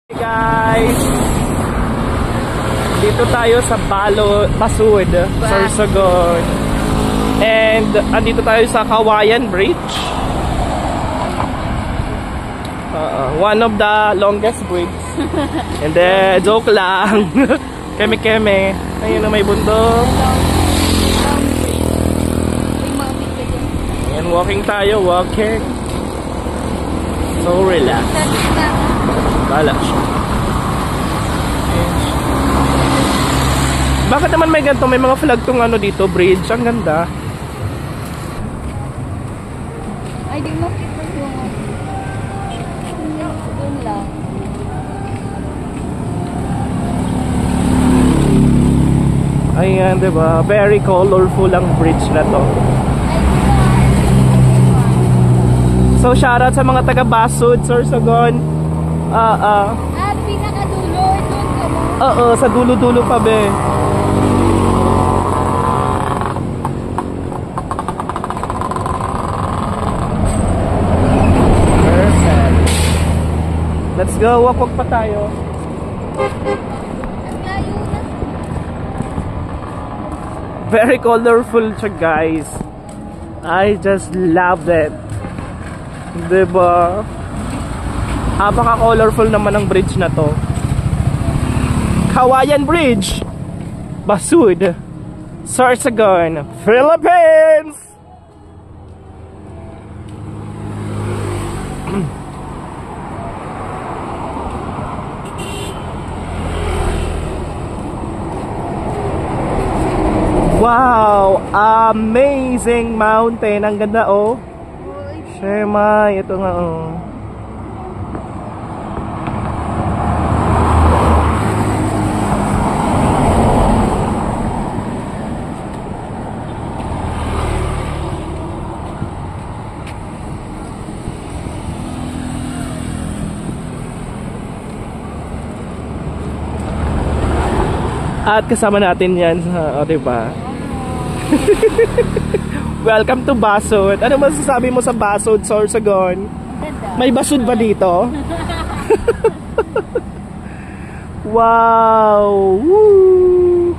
Hey guys, dito tayo sa Basud, Sorsogon, and andito tayo sa Kawayan Bridge, one of the longest bridge. And then joke lang. Keme ayun na may bundok. And walking tayo, walking so relax. Bala siya. Bakit naman may ganito? May mga flag tong ano dito, bridge. Ang ganda. Ay, di mo kita yung doon lang. Ayan, diba? Very colorful ang bridge na to. So, shoutout sa mga taga Basud, Sorsogon. Pinakadulo. Doon ka mo. Sa dulo-dulo pa, be. Perfect. Let's go. Walk pa tayo. Ang layo na. Very colorful siya, guys. I just love it. Diba? Napaka-colorful naman ang bridge na to. Kawayan Bridge, Basud, Sorsogon, Philippines! Wow! Amazing mountain! Ang ganda, oh! Shemay, ito nga, oh. At kasama natin yan sa, diba? Welcome to Basud. Ano masasabi mo sa Basud, Sorsogon? May Basud ba dito? Wow! Woo!